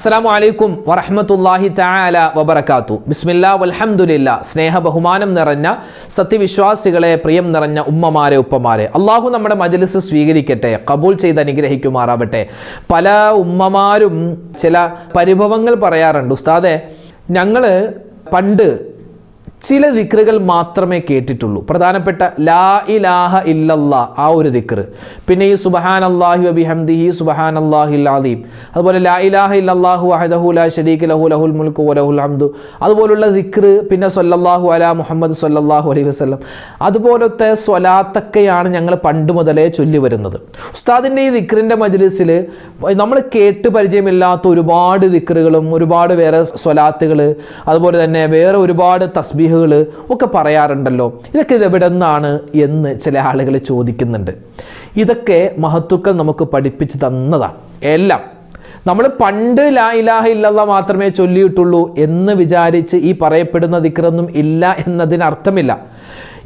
അസ്സലാമു അലൈക്കും വറഹ്മത്തുള്ളാഹി തആല വബറകാത്തു. ബിസ്മില്ലാ വൽഹംദുലില്ലാ. സ്നേഹ ബഹുമാനം നിറഞ്ഞ സത്യവിശ്വാസികളെ, പ്രിയം നിറഞ്ഞ ഉമ്മമാരെ, ഉപ്പമാരെ, അള്ളാഹു നമ്മുടെ മജ്ലിസ് സ്വീകരിക്കട്ടെ, ഖബൂൽ ചെയ്ത് അനുഗ്രഹിക്കുമാറാവട്ടെ. പല ഉമ്മമാരും ചില പരിഭവങ്ങൾ പറയാറുണ്ട്. ഉസ്താദെ, ഞങ്ങൾ പണ്ട് ചില ദിക്റുകൾ മാത്രമേ കേട്ടിട്ടുള്ളൂ. പ്രധാനപ്പെട്ട ലാ ഇലാഹ ഇല്ലല്ലാ, ആ ഒരു ദിക്റ്, പിന്നെ ഈ സുബ്ഹാനല്ലാഹി വബിഹംദിഹി സുബ്ഹാനല്ലാഹിൽ അദീം, അതുപോലെ ലാ ഇലാഹ ഇല്ലല്ലാഹു വഹദഹു ലാ ശരീക ലഹു ലഹുൽ മുൽക്കു വലഹുൽ ഹംദു, അതുപോലുള്ള ദിക്റ്, പിന്നെ സ്വല്ലല്ലാഹു അലാ മുഹമ്മദ് സ്വല്ലല്ലാഹു അലൈഹി വസല്ലം, അതുപോലത്തെ സ്വലാത്തൊക്കെയാണ് ഞങ്ങൾ പണ്ട് മുതലേ ചൊല്ലി വരുന്നത്. ഉസ്താദിൻ്റെ ഈ ദിക്റിൻ്റെ മജ്ലിസിൽ നമ്മൾ കേട്ട് പരിചയമില്ലാത്ത ഒരുപാട് ദിക്റുകളും ഒരുപാട് വേറെ സ്വലാത്തുകൾ, അതുപോലെ തന്നെ വേറെ ഒരുപാട് തസ്ബീഹ് ഒക്കെ പറയാറുണ്ടല്ലോ. ഇതൊക്കെ എവിടെ നിന്നാണ് എന്ന് ചില ആളുകൾ ചോദിക്കുന്നുണ്ട്. ഇതൊക്കെ മഹത്തുക്കൾ നമുക്ക് പഠിപ്പിച്ചു തന്നതാണ്. എല്ലാം നമ്മൾ പണ്ട് ലാ ഇലാഹ ഇല്ലല്ലാഹ് മാത്രമേ ചൊല്ലിയിട്ടുള്ളൂ എന്ന് വിചാരിച്ച് ഈ പറയപ്പെടുന്ന ദിക്റൊന്നും ഇല്ല എന്നതിനർത്ഥമില്ല.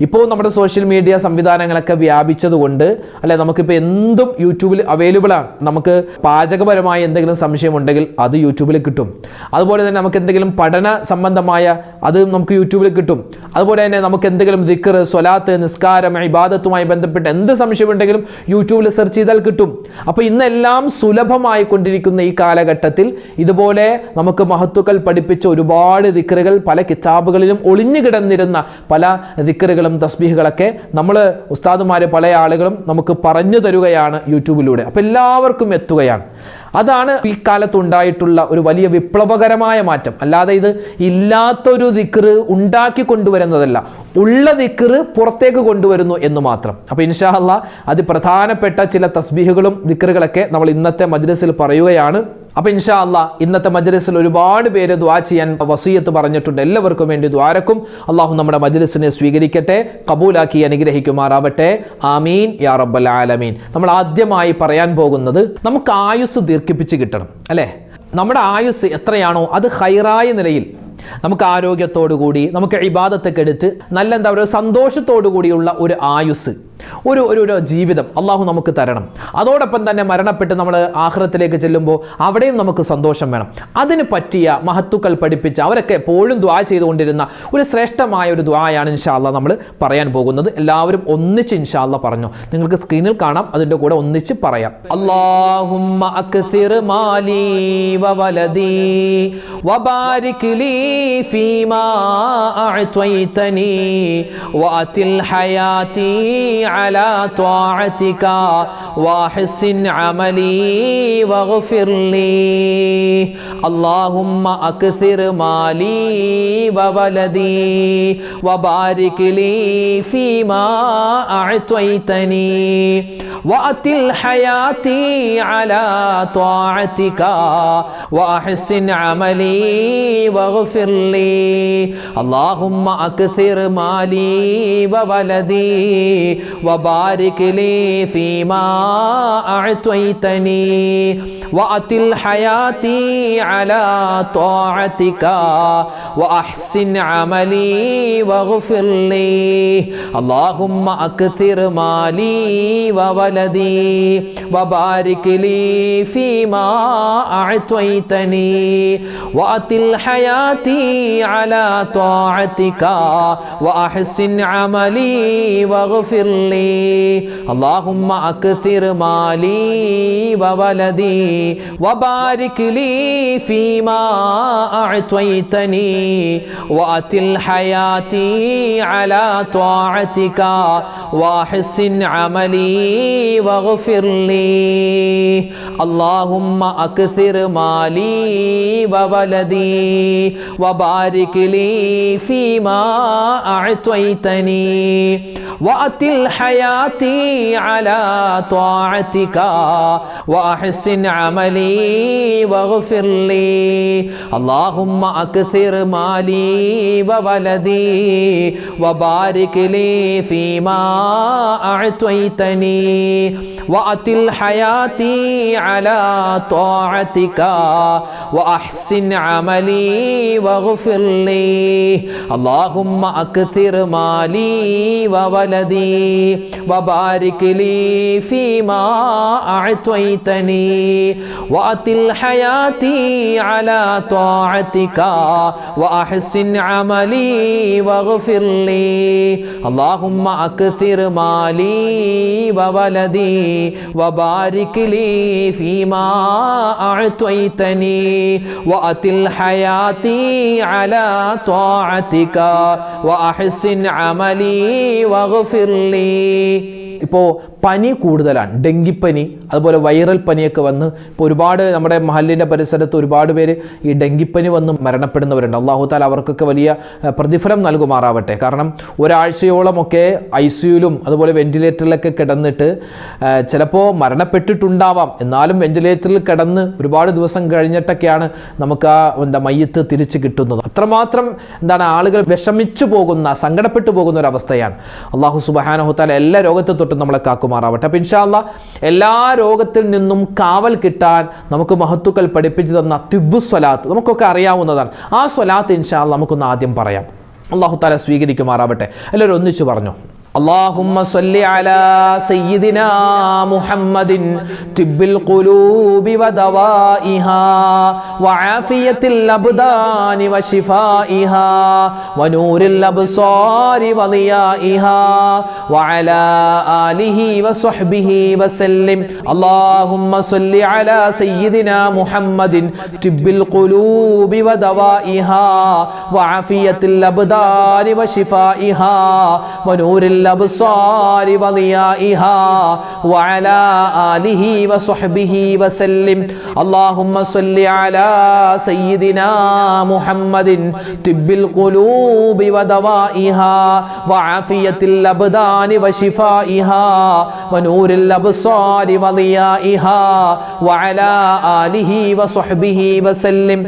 ഇപ്പോൾ നമ്മുടെ സോഷ്യൽ മീഡിയ സംവിധാനങ്ങളൊക്കെ വ്യാപിച്ചതുകൊണ്ട് അല്ലെ, നമുക്കിപ്പോൾ എന്തും യൂട്യൂബിൽ അവൈലബിൾ ആണ്. നമുക്ക് പാചകപരമായ എന്തെങ്കിലും സംശയമുണ്ടെങ്കിൽ അത് യൂട്യൂബിൽ കിട്ടും. അതുപോലെ തന്നെ നമുക്ക് എന്തെങ്കിലും പഠന സംബന്ധമായ അത് നമുക്ക് യൂട്യൂബിൽ കിട്ടും. അതുപോലെ തന്നെ നമുക്ക് എന്തെങ്കിലും ദിക്ർ, സ്വലാത്ത്, നിസ്കാരം, ഇബാദത്തുമായി ബന്ധപ്പെട്ട് എന്ത് സംശയമുണ്ടെങ്കിലും യൂട്യൂബിൽ സെർച്ച് ചെയ്താൽ കിട്ടും. അപ്പോൾ ഇന്നെല്ലാം സുലഭമായി കൊണ്ടിരിക്കുന്ന ഈ കാലഘട്ടത്തിൽ ഇതുപോലെ നമുക്ക് മഹത്തുക്കൾ പഠിപ്പിച്ച ഒരുപാട് ദിക്റുകൾ പല കിതാബുകളിലും ഒളിഞ്ഞു കിടന്നിരുന്ന പല ദിക്റുകൾ, തസ്ബീഹുകളൊക്കെ നമ്മൾ ഉസ്താദുമാരെ പല ആളുകളും നമുക്ക് പറഞ്ഞു തരുകയാണ് യൂട്യൂബിലൂടെ. അപ്പം എല്ലാവർക്കും എത്തുകയാണ്. അതാണ് ഈ കാലത്തുണ്ടായിട്ടുള്ള ഒരു വലിയ വിപ്ലവകരമായ മാറ്റം. അല്ലാതെ ഇത് ഇല്ലാത്തൊരു ദിക്റ് ഉണ്ടാക്കി കൊണ്ടുവരുന്നതല്ല, ഉള്ള ദിക്റ് പുറത്തേക്ക് കൊണ്ടുവരുന്നു എന്ന് മാത്രം. അപ്പോൾ ഇൻഷാ അല്ലാഹ് അതിപ്രധാനപ്പെട്ട ചില തസ്ബീഹുകളും ദിക്റുകളൊക്കെ നമ്മൾ ഇന്നത്തെ മജ്ലിസിൽ പറയുകയാണ്. അപ്പോൾ ഇൻഷാ അല്ലാഹ് ഇന്നത്തെ മജ്ലിസിൽ ഒരുപാട് പേര് ദുആ ചെയ്യാൻ വസിയത്ത് പറഞ്ഞിട്ടുണ്ട്. എല്ലാവർക്കും വേണ്ടി ദുആരക്കും. അള്ളാഹു നമ്മുടെ മജ്ലിസിനെ സ്വീകരിക്കട്ടെ, കബൂലാക്കി അനുഗ്രഹിക്കുമാറാവട്ടെ. ആമീൻ യാ റബ്ബൽ ആലമീൻ. നമ്മൾ ആദ്യമായി പറയാൻ പോകുന്നത്, നമുക്ക് ആയുസ് ദീർഘിപ്പിച്ച് കിട്ടണം അല്ലേ? നമ്മുടെ ആയുസ് എത്രയാണോ അത് ഖൈറായ നിലയിൽ, നമുക്ക് ആരോഗ്യത്തോടു കൂടി, നമുക്ക് ഇബാദത്തൊക്കെ എടുത്ത് നല്ല എന്താ പറയുക സന്തോഷത്തോടു കൂടിയുള്ള ഒരു ആയുസ്, ഒരു ജീവിതം അള്ളാഹു നമുക്ക് തരണം. അതോടൊപ്പം തന്നെ മരണപ്പെട്ട് നമ്മൾ ആഖിറത്തിലേക്ക് ചെല്ലുമ്പോൾ അവിടെയും നമുക്ക് സന്തോഷം വേണം. അതിന് പറ്റിയ മഹത്തുക്കൾ പഠിപ്പിച്ച, അവരൊക്കെ എപ്പോഴും ദുആ ചെയ്തുകൊണ്ടിരുന്ന ഒരു ശ്രേഷ്ഠമായ ഒരു ദുആയാണ് ഇൻഷാ അല്ലാഹ് നമ്മൾ പറയാൻ പോകുന്നത്. എല്ലാവരും ഒന്നിച്ച് ഇൻഷാ അല്ലാഹ് പറഞ്ഞു. നിങ്ങൾക്ക് സ്ക്രീനിൽ കാണാം, അതിൻ്റെ കൂടെ ഒന്നിച്ച് പറയാം. അല്ലാഹുമ്മ അക്സിർ മാലി വവലദി വബാരിക് ലീ ഫീമാ അഅ്തൈതനി വഅതിൽ ഹയാതി على طاعتك واحسن عملي واغفر لي اللهم أكثر مالي وولدي وبارك لي فيما أعطيتني وأطل حياتي على طاعتك وأحسن عملي واغفر لي اللهم أكثر مالي وولدي وبارك لي فيما أعطيتني وأطل حياتي على طاعتك وأحسن عملي واغفر لي اللهم أكثر مالي وولدي وبارك لي فيما أعطيتني وأطل حياتي على طاعتك وأحسن عملي واغفر لي اللهم أكثر مالي وولدي وبارك لي فيما أعطيتني وأطل حياتي على طاعتك وأحسن عملي واغفر لي اللهم أكثر مالي وولدي وبارك لي فيما أعطيتني وأطل حياتي على طاعتك وأحسن عملي واغفر لي اللهم أكثر مالي وولدي وبارك لي فيما أعطيتني وأتل حياتي على طاعتك وأحسن عملي واغفر لي اللهم أكثر مالي وولدي وبارك لي فيما أعطيتني وأتل حياتي على طاعتك وأحسن عملي واغفر لي اللهم أكثر مالي وولدي وبارك لي فيما أعطيتني وأتل حياتي على طاعتك وأحسن عملي واغفر لي. ഇപ്പോൾ പനി കൂടുതലാണ്, ഡെങ്കിപ്പനി അതുപോലെ വൈറൽ പനിയൊക്കെ വന്ന് ഇപ്പോൾ ഒരുപാട് നമ്മുടെ മഹല്ലിൻ്റെ പരിസരത്ത് ഒരുപാട് പേര് ഈ ഡെങ്കിപ്പനി വന്ന് മരണപ്പെടുന്നവരുണ്ട്. അല്ലാഹു തആല അവർക്കൊക്കെ വലിയ പ്രതിഫലം നൽകുമാറാവട്ടെ. കാരണം ഒരാഴ്ചയോളമൊക്കെ ICUയിലും അതുപോലെ വെന്റിലേറ്ററിലൊക്കെ കിടന്നിട്ട് ചിലപ്പോൾ മരണപ്പെട്ടിട്ടുണ്ടാവാം, എന്നാലും വെന്റിലേറ്ററിൽ കിടന്ന് ഒരുപാട് ദിവസം കഴിഞ്ഞിട്ടൊക്കെയാണ് നമുക്ക് ആ മയ്യത്ത് തിരിച്ച് കിട്ടുന്നത്. അത്രമാത്രം ആളുകൾ വിഷമിച്ചു പോകുന്ന, സങ്കടപ്പെട്ടു പോകുന്ന ഒരു അവസ്ഥയാണ്. അല്ലാഹു സുബ്ഹാനഹു തആല എല്ലാ രോഗത്തെ തൊട്ടും നമ്മളെ കാക്കുമാറാവട്ടെ. അപ്പോൾ ഇൻഷാ അല്ലാഹ് എല്ലാ രോഗത്തിൽ നിന്നും കാവൽ കിട്ടാൻ നമുക്ക് മഹത്തുക്കൾ പഠിപ്പിച്ചു തന്ന തിബ്ബു സ്വലാത്ത് നമുക്കൊക്കെ അറിയാവുന്നതാണ്. ആ സ്വലാത്ത് ഇൻഷാ അല്ലാഹ് നമുക്കൊന്ന് ആദ്യം പറയാം. അല്ലാഹു തആല സ്വീകരിക്കുമാറാവട്ടെ. എല്ലാവരും ഒന്നിച്ചു പറഞ്ഞു. اللهم صل على سيدنا محمد طب القلوب ودوائها وعافية الأبدان وشفائها ونور الأبصار وضيائها وعلى آله وصحبه وسلم. اللهم صل على سيدنا محمد طب القلوب ودوائها وعافية الأبدان وشفائها ونور الأبصار وضيائها وعلى آله وصحبه وسلم. اللهم صل على سيدنا محمد طب القلوب ودوائها وعافية الأبدان وشفائها ونور الأبصار وضيائها وعلى آله وصحبه وسلم.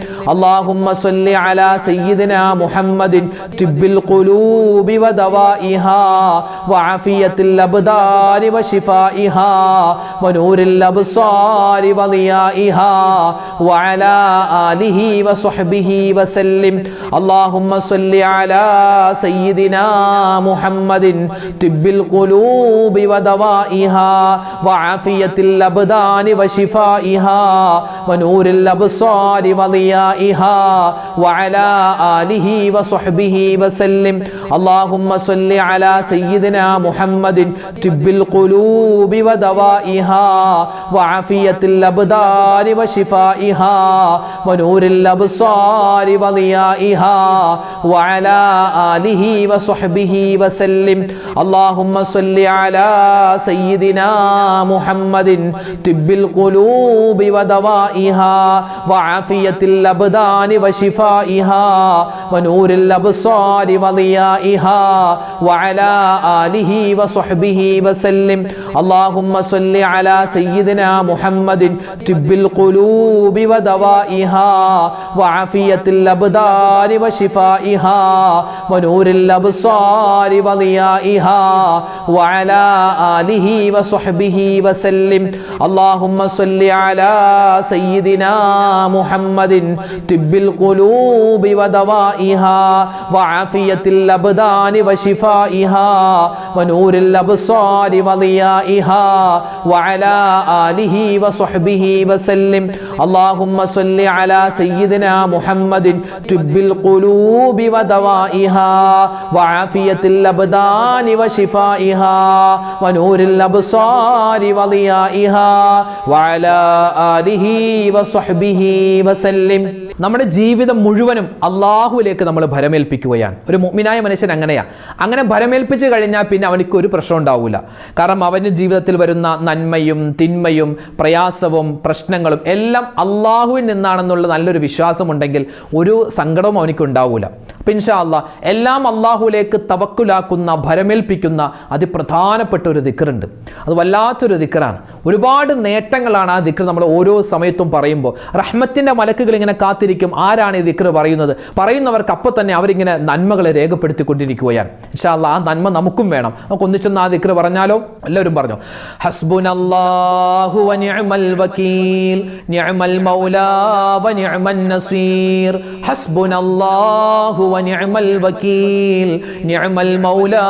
اللهم صل على سيدنا محمد طب القلوب ودوائها وعافية الأبدان وشفائها ونور الأبصار وضيائها وعلى آله وصحبه وسلم. اللهم صل على سيدنا محمد طب القلوب ودوائها وعافية الأبدان وشفائها ونور الأبصار وضيائها وعلى آله وصحبه وسلم. اللهم صل على سيدنا محمد طب القلوب ودوائها وعافية الأبدان وشفائها ونور الأبصار وضيائها وعلى آله وصحبه وسلم. اللهم صل على سيدنا محمد طب القلوب ودوائها وعافية الأبدان وشفائها ونور الأبصار وضيائها وعلى آله وصحبه وسلم. اللهم صل على سيدنا محمد طب القلوب ودوائها وعافية الأبدان وشفائها ونور الأبصار وضيائها وعلى آله وصحبه وسلم. اللهم صل على سيدنا محمد طب القلوب ودوائها وعافية الأبدان وشفائها ونور الأبصار وضيائها وعلى آله وصحبه وسلم. اللهم صل على سيدنا محمد طب القلوب ودوائها وعافية الأبدان وشفائها ونور الأبصار وضيائها وعلى آله وصحبه وسلم. നമ്മുടെ ജീവിതം മുഴുവനും അള്ളാഹുവിലേക്ക് നമ്മൾ ഭരമേൽപ്പിക്കുകയാണ്. ഒരു മുഅ്മിനായ മനുഷ്യൻ അങ്ങനെയാണ്. അങ്ങനെ ഭരമേൽപ്പിച്ച് കഴിഞ്ഞാൽ പിന്നെ അവനിക്ക് ഒരു പ്രശ്നം ഉണ്ടാവില്ല. കാരണം അവന് ജീവിതത്തിൽ വരുന്ന നന്മയും തിന്മയും പ്രയാസവും പ്രശ്നങ്ങളും എല്ലാം അള്ളാഹുവിൽ നിന്നാണെന്നുള്ള നല്ലൊരു വിശ്വാസമുണ്ടെങ്കിൽ ഒരു സങ്കടവും അവനിക്ക് ഉണ്ടാവില്ല. അപ്പം ഇൻഷാ അല്ലാഹ് എല്ലാം അള്ളാഹുവിലേക്ക് തവക്കുലാക്കുന്ന, ഭരമേൽപ്പിക്കുന്ന അതിപ്രധാനപ്പെട്ട ഒരു ദിക്റുണ്ട്. അത് വല്ലാത്തൊരു ദിക്റാണ്. ഒരുപാട് നേട്ടങ്ങളാണ് ആ ദിക്ർ നമ്മൾ ഓരോ സമയത്തും പറയുമ്പോൾ. റഹ്മത്തിൻ്റെ മലക്കുകൾ ഇങ്ങനെ കാത്തി കാത്തിരിക്കും ആരാണ് ഈ ദിക്ർ പറയുന്നത്. പറയുന്നവർക്ക് അപ്പോൾ തന്നെ അവരിങ്ങനെ നന്മകളെ രേഖപ്പെടുത്തിക്കൊണ്ടിരിക്കുകയാണ്. ഇൻഷാ അല്ലാഹ് ആ നന്മ നമുക്കും വേണം. നമുക്ക് ഒന്നിച്ചൊന്ന് ആ ദിക്ർ പറഞ്ഞാലോ? എല്ലാവരും പറഞ്ഞു. ഹസ്ബുനല്ലാഹു വ നിഅമൽ വകീൽ നിഅമൽ മൗലാ വ നിഅമൻ നസീർ. ഹസ്ബുനല്ലാഹു വ നിഅമൽ വകീൽ നിഅമൽ മൗലാ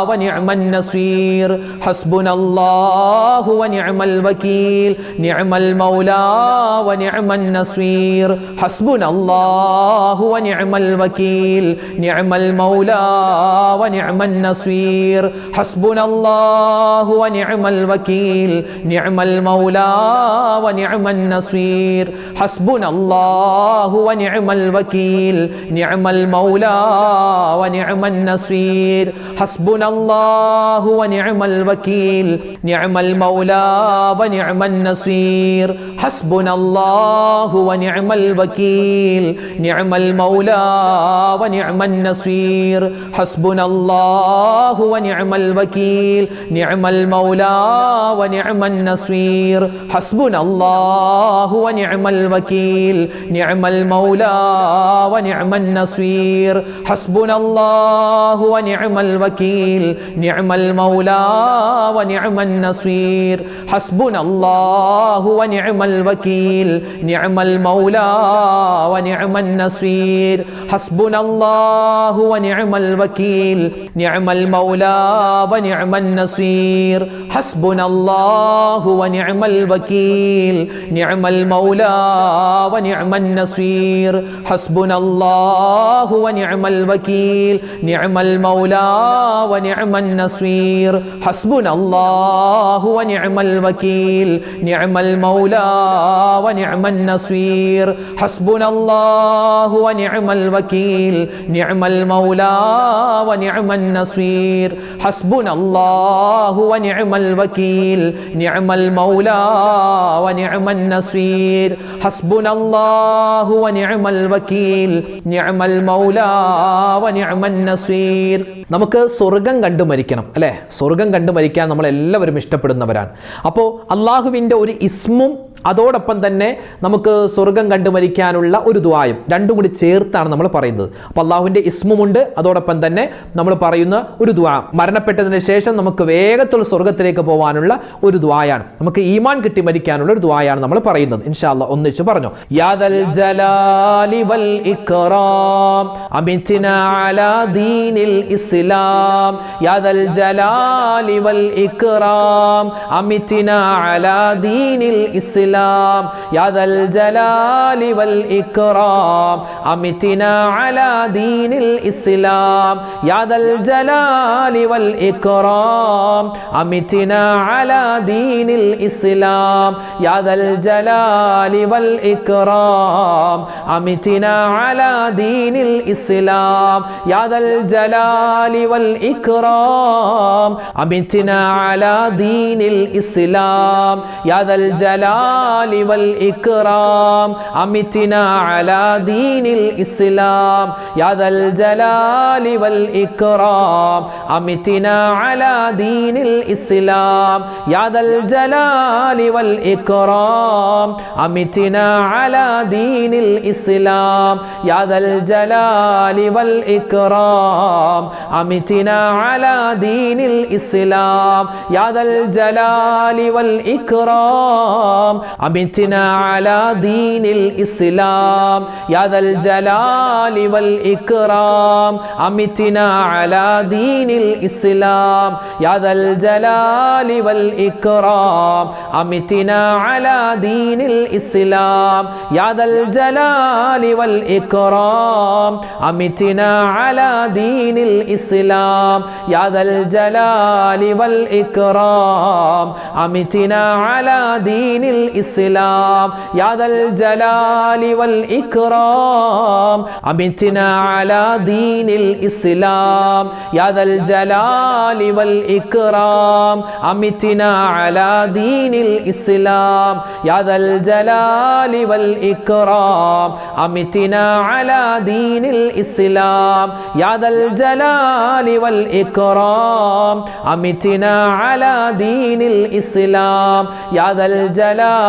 വ നിഅമൻ നസീർ. ഹസ്ബുനല്ലാഹു വ നിഅമൽ വകീൽ നിഅമൽ മൗലാ വ നിഅമൻ നസീർ. ഹസ്ബുനല്ലാഹു വ നിഅമൽ വകീൽ നിഅമൽ മൗലാ വ നിഅമൻ നസീർ. ഹസ്ബുനല്ലാഹു വ നിഅമൽ വകീൽ നിഅമൽ മൗലാ വ നിഅമൻ നസീർ. ഹസ്ബുനല്ലാഹു വ നിഅമൽ വകീൽ നിഅമൽ മൗലാ വ നിഅമൻ നസീർ. ഹസ്ബുനല്ലാഹു വ നിഅമൽ വകീൽ നിഅമൽ മൗലാ വ നിഅമൻ നസീർ. ഹസ്ബുനല്ലാഹു വ നിഅമൽ വകീൽ നിഅമൽ മൗലാ വ നിഅമൻ നസീർ. ഹസ്ബുനല്ലാഹു വ നിഅമൽ വകീൽ നിഅമൽ മൗലാ വ നിഅമൻ നസീർ. ഹസ്ബുനല്ലാഹു വ നിഅമൽ വകീൽ നിഅമൽ മൗലാ വ നിഅമൻ നസീർ. ഹസ്ബുനല്ലാഹു വ നിഅമൽ വകീൽ നിഅമൽ മൗലാ വ നിഅമൻ നസീർ. ഹസ്ബുനല്ലാഹു വ നിഅമൽ വകീൽ നിഅമൽ മൗലാ വ നിഅമൻ നസീർ. ഹസ്ബുനല്ലാഹു വ നിഅമൽ വകീൽ നിഅമൽ മൗലാ വ നിഅമൻ നസീർ. ഹസ്ബുനല്ലാഹു വ നിഅമൽ വകീൽ നിഅമൽ മൗലാ വ നിഅമൻ നസീർ. ഹസ്ബുനല്ലാഹു വ നിഅമൽ വകീൽ നിഅമൽ മൗലാ വ നിഅമൻ നസീർ. ഹസ്ബുനല്ലാഹു വ നിഅമൽ വകീൽ നിഅമൽ മൗലാ വ നിഅമൻ നസീർ. ഹസ്ബുനല്ലാഹു വ നിഅമൽ വകീൽ നിഅമൽ മൗലാ വ നിഅമൻ നസീർ. ഹസ്ബുനല്ലാഹു വ നിഅമൽ വകീൽ നിഅമൽ മൗലാ വ നിഅമൻ നസീർ. ഹസ്ബുനല്ലാഹു വ നിഅമൽ വകീൽ നിഅമൽ മൗലാ വ നിഅമൻ നസീർ. നമുക്ക് സ്വർഗം കണ്ടു മരിക്കണം അല്ലേ? സ്വർഗം കണ്ടു മരിക്കാൻ നമ്മളെല്ലാവരും ഇഷ്ടപ്പെടുന്നവരാണ്. അപ്പോൾ അള്ളാഹുവിൻ്റെ ഒരു ഇസ്മും അതോടൊപ്പം തന്നെ നമുക്ക് സ്വർഗം കണ്ടു മരിക്കാനുള്ള ഒരു ദുആയും രണ്ടും കൂടി ചേർത്താണ് നമ്മൾ പറയുന്നത്. അപ്പോൾ അള്ളാഹുവിൻ്റെ ഇസ്മുമുണ്ട്, അതോടൊപ്പം തന്നെ നമ്മൾ പറയുന്ന ഒരു ദുആ, മരണപ്പെട്ടതിന് ശേഷം നമുക്ക് വേഗത്തിൽ സ്വർഗത്തിലേക്ക് പോകാനുള്ള ഒരു ദുആയാണ്, നമുക്ക് ഈമാൻ കിട്ടി മരിക്കാനുള്ള ഒരു ദുആയാണ് നമ്മൾ പറയുന്നത്. ഇൻഷാ അല്ലാഹ് ഒന്നിച്ച് പറഞ്ഞു. യാ ദൽ ജലാലി വൽ ഇക്റാം അമിത്നാ അലാ ദീനിൽ ഇസ്ലാം. യാ ദൽ ജലാലി വൽ ഇക്റാം അമിത്നാ അലാ ദീനിൽ ഇസ്ലാം. يا ذا الجلال والإكرام أمتنا على دين الإسلام. يا ذا الجلال والإكرام أمتنا على دين الإسلام. يا ذا الجلال والإكرام أمتنا على دين الإسلام. يا ذا الجلال والإكرام أمتنا على دين الإسلام. يا ذا الجلال والإكرام أمتنا على دين الإسلام. يا ذا الجلال والإكرام أمتنا على دين الإسلام. يا ذا الجلال والإكرام أمتنا على دين الإسلام. يا ذا الجلال والإكرام أمتنا على دين الإسلام. يا ذا الجلال والإكرام أمتنا على دين الإسلام. يا ذا الجلال والإكرام أمتنا على دين الإسلام. يا ذا الجلال والإكرام أمتنا على دين الإسلام. يا ذا الجلال والإكرام أمتنا على دين الإسلام. يا ذا الجلال والإكرام أمتنا على دين الإسلام. يا ذا الجلال والإكرام أمتنا على دين الإسلام. يا ذا الجلال والإكرام أمتنا على دين الإسلام. يا ذا الجلال والإكرام أمتنا على دين الإسلام. يا ذا الجلال والإكرام أمتنا على دين الإسلام. يا ذا الجلال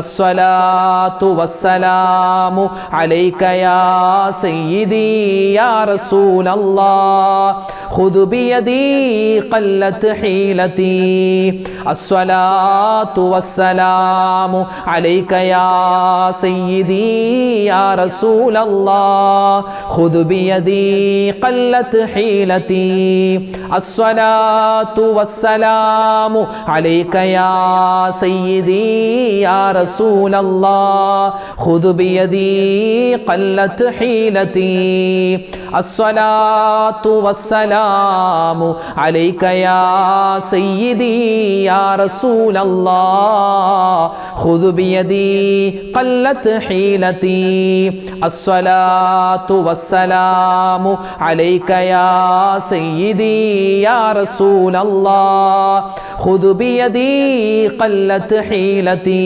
അസ്സലാത്തു വസ്സലാമു അലൈക യാ സയ്യിദി യാ റസൂലല്ലാഹ് ഖുദ് ബിയദി ഖല്ലത് ഹീലതി അസ്സലാത്തു വസ്സലാമു അലൈക യാ സയ്യിദി യാ റസൂലല്ലാഹ് ഖുദ് ബിയദി ഖല്ലത് ഹീലതി അസ്സലാത്തു വസ്സലാമു അലൈക യാ സയ്യിദി യാ റസൂലല്ലാഹ് ഖുദ് ബിയദി ഖല്ലത് ഹീലതി അസ്സലാത്തു വസ്സലാമു അലൈക യാ സയ്യിദി യാ റസൂലല്ലാഹ് ഖുദ് ബിയദി ഖല്ലത് ഹീലതി അസ്സലാത്തു വസ്സലാമു അലൈക യാ സയ്യിദി യാ റസൂലല്ലാഹ് ഖുദ് ബിയദി ഖല്ലത് ഹീലതി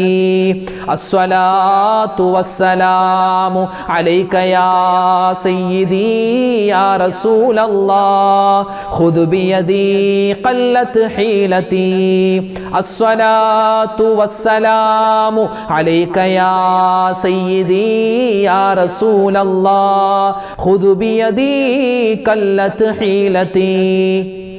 അസ്സലാത്തു വസ്സലാമു അലൈക യാ സയ്യിദി യാ റസൂലല്ലാഹ് ഖുദ് ബിയദി ഖല്ലത് ഹീലതി അസ്സലാത്തു വസ്സലാമു അലൈക യാ സയ്യിദി യാ റസൂലല്ലാഹ് ഖുദ് ബിയദി ഖല്ലത് ഹീലതി.